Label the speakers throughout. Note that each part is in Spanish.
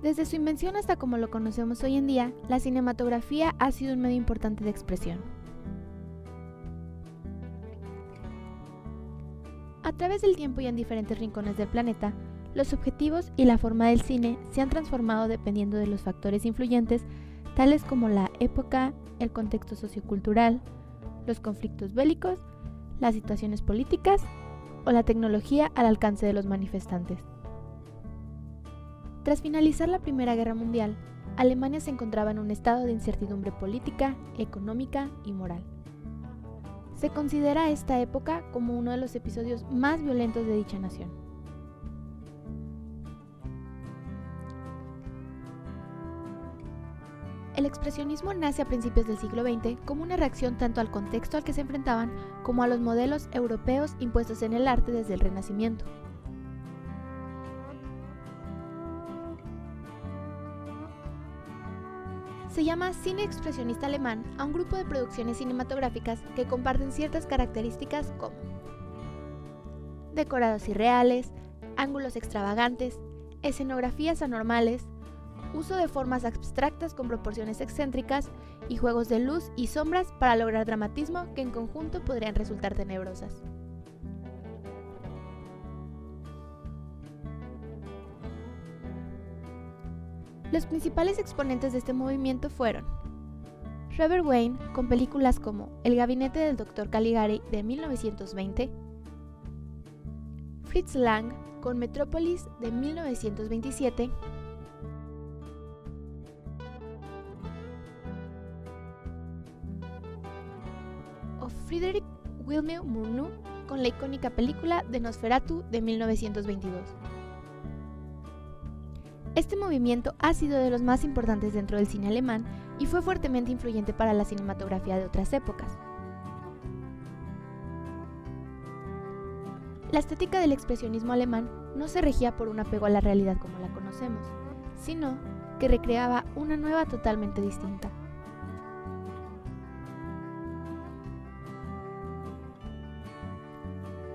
Speaker 1: Desde su invención hasta como lo conocemos hoy en día, la cinematografía ha sido un medio importante de expresión. A través del tiempo y en diferentes rincones del planeta, los objetivos y la forma del cine se han transformado dependiendo de los factores influyentes, tales como la época, el contexto sociocultural, los conflictos bélicos, las situaciones políticas o la tecnología al alcance de los manifestantes. Tras finalizar la Primera Guerra Mundial, Alemania se encontraba en un estado de incertidumbre política, económica y moral. Se considera esta época como uno de los episodios más violentos de dicha nación. El expresionismo nace a principios del siglo XX como una reacción tanto al contexto al que se enfrentaban como a los modelos europeos impuestos en el arte desde el Renacimiento. Se llama cine expresionista alemán a un grupo de producciones cinematográficas que comparten ciertas características como decorados irreales, ángulos extravagantes, escenografías anormales, uso de formas abstractas con proporciones excéntricas y juegos de luz y sombras para lograr dramatismo que en conjunto podrían resultar tenebrosas. Los principales exponentes de este movimiento fueron Robert Wayne con películas como El gabinete del Dr. Caligari de 1920, Fritz Lang con Metrópolis de 1927, o Friedrich Wilhelm Murnau con la icónica película de Nosferatu de 1922. Este movimiento ha sido de los más importantes dentro del cine alemán y fue fuertemente influyente para la cinematografía de otras épocas. La estética del expresionismo alemán no se regía por un apego a la realidad como la conocemos, sino que recreaba una nueva totalmente distinta.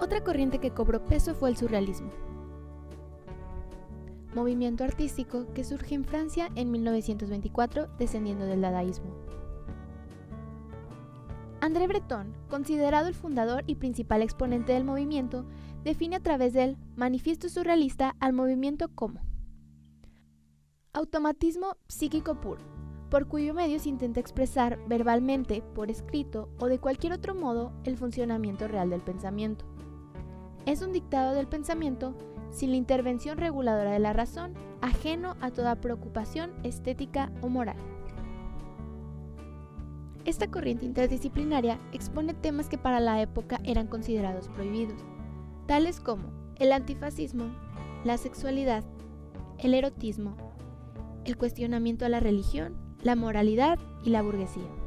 Speaker 1: Otra corriente que cobró peso fue el surrealismo, movimiento artístico que surge en Francia en 1924 descendiendo del dadaísmo. André Breton, considerado el fundador y principal exponente del movimiento, define a través del Manifiesto Surrealista al movimiento como automatismo psíquico puro, por cuyo medio se intenta expresar verbalmente, por escrito o de cualquier otro modo el funcionamiento real del pensamiento. Es un dictado del pensamiento sin la intervención reguladora de la razón, ajeno a toda preocupación estética o moral. Esta corriente interdisciplinaria expone temas que para la época eran considerados prohibidos, tales como el antifascismo, la sexualidad, el erotismo, el cuestionamiento a la religión, la moralidad y la burguesía.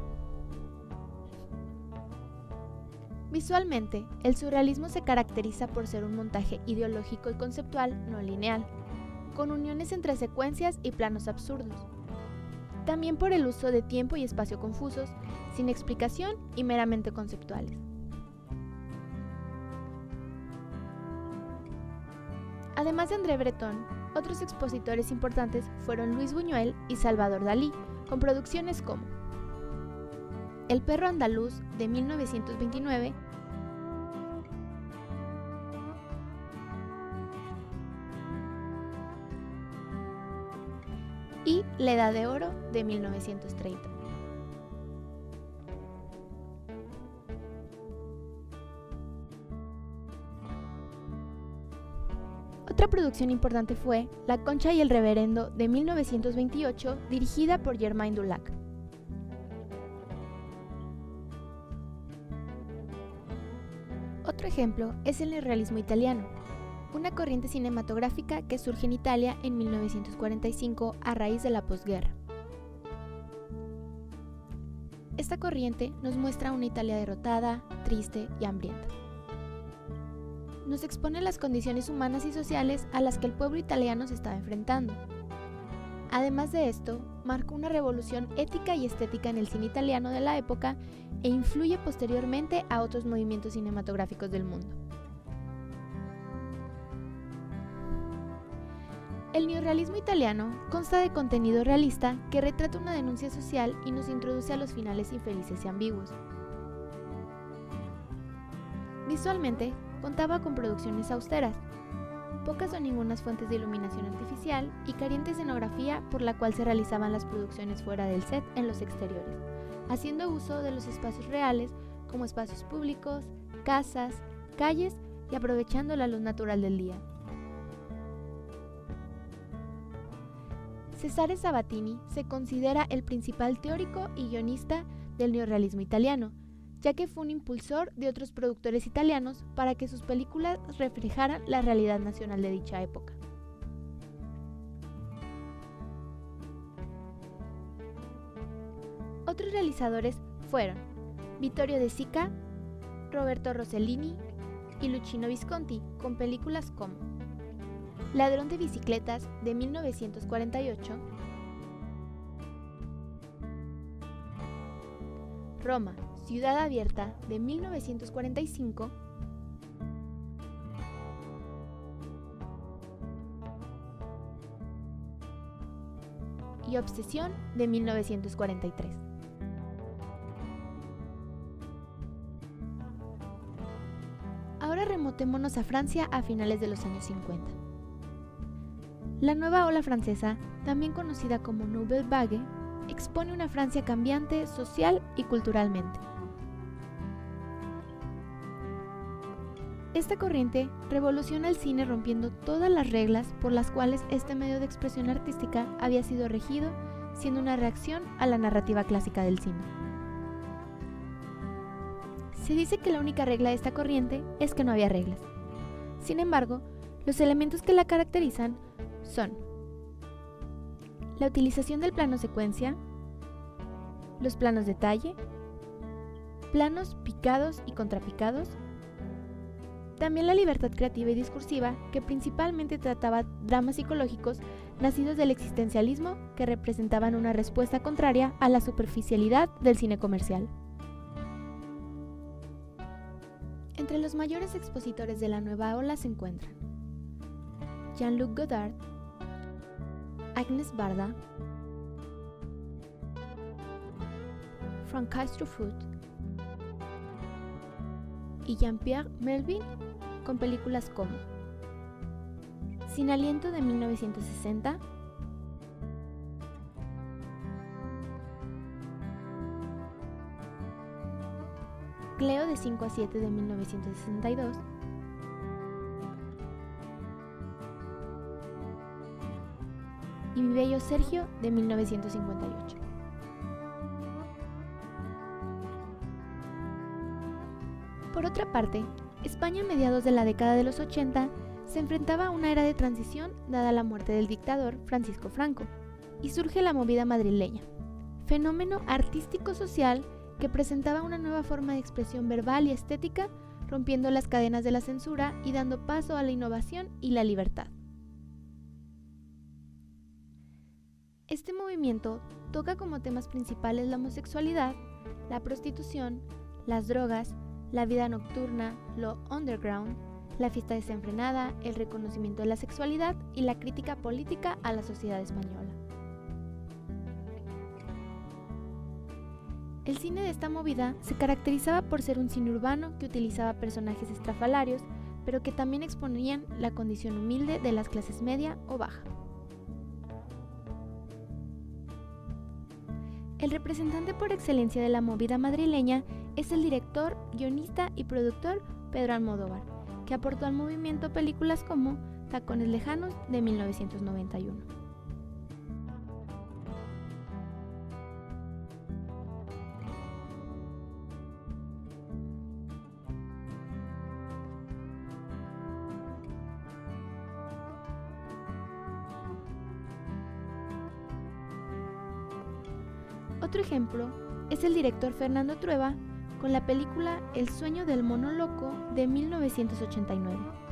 Speaker 1: Visualmente, el surrealismo se caracteriza por ser un montaje ideológico y conceptual no lineal, con uniones entre secuencias y planos absurdos. También por el uso de tiempo y espacio confusos, sin explicación y meramente conceptuales. Además de André Breton, otros expositores importantes fueron Luis Buñuel y Salvador Dalí, con producciones como El perro andaluz de 1929, y La Edad de Oro de 1930. Otra producción importante fue La Concha y el Reverendo de 1928, dirigida por Germain Dulac. Otro ejemplo es el neorrealismo italiano, una corriente cinematográfica que surge en Italia en 1945 a raíz de la posguerra. Esta corriente nos muestra una Italia derrotada, triste y hambrienta. Nos expone las condiciones humanas y sociales a las que el pueblo italiano se estaba enfrentando. Además de esto, marcó una revolución ética y estética en el cine italiano de la época e influye posteriormente a otros movimientos cinematográficos del mundo. El neorrealismo italiano consta de contenido realista que retrata una denuncia social y nos introduce a los finales infelices y ambiguos. Visualmente, contaba con producciones austeras, pocas o ningunas fuentes de iluminación artificial y carente escenografía por la cual se realizaban las producciones fuera del set en los exteriores, haciendo uso de los espacios reales como espacios públicos, casas, calles y aprovechando la luz natural del día. Cesare Sabatini se considera el principal teórico y guionista del neorrealismo italiano, ya que fue un impulsor de otros productores italianos para que sus películas reflejaran la realidad nacional de dicha época. Otros realizadores fueron Vittorio De Sica, Roberto Rossellini y Luchino Visconti, con películas como Ladrón de bicicletas de 1948, Roma, Ciudad Abierta de 1945, y Obsesión de 1943. Ahora remontémonos a Francia a finales de los años 50. La nueva ola francesa, también conocida como Nouvelle Vague, expone una Francia cambiante social y culturalmente. Esta corriente revoluciona el cine rompiendo todas las reglas por las cuales este medio de expresión artística había sido regido, siendo una reacción a la narrativa clásica del cine. Se dice que la única regla de esta corriente es que no había reglas. Sin embargo, los elementos que la caracterizan son la utilización del plano secuencia, los planos detalle, planos picados y contrapicados, también la libertad creativa y discursiva, que principalmente trataba dramas psicológicos nacidos del existencialismo que representaban una respuesta contraria a la superficialidad del cine comercial. Entre los mayores expositores de la nueva ola se encuentran Jean-Luc Godard, Agnès Varda, François Truffaut y Jean-Pierre Melville, con películas como Sin aliento de 1960, Cleo de 5 a 7 de 1962 y Mi bello Sergio de 1958. Por otra parte, España a mediados de la década de los 80 se enfrentaba a una era de transición dada la muerte del dictador Francisco Franco, y surge la movida madrileña, fenómeno artístico-social que presentaba una nueva forma de expresión verbal y estética, rompiendo las cadenas de la censura y dando paso a la innovación y la libertad. Este movimiento toca como temas principales la homosexualidad, la prostitución, las drogas, la vida nocturna, lo underground, la fiesta desenfrenada, el reconocimiento de la sexualidad y la crítica política a la sociedad española. El cine de esta movida se caracterizaba por ser un cine urbano que utilizaba personajes estrafalarios, pero que también exponían la condición humilde de las clases media o baja. El representante por excelencia de la movida madrileña es el director, guionista y productor Pedro Almodóvar, que aportó al movimiento películas como Tacones lejanos de 1991. Otro ejemplo es el director Fernando Trueba con la película El sueño del mono loco de 1989.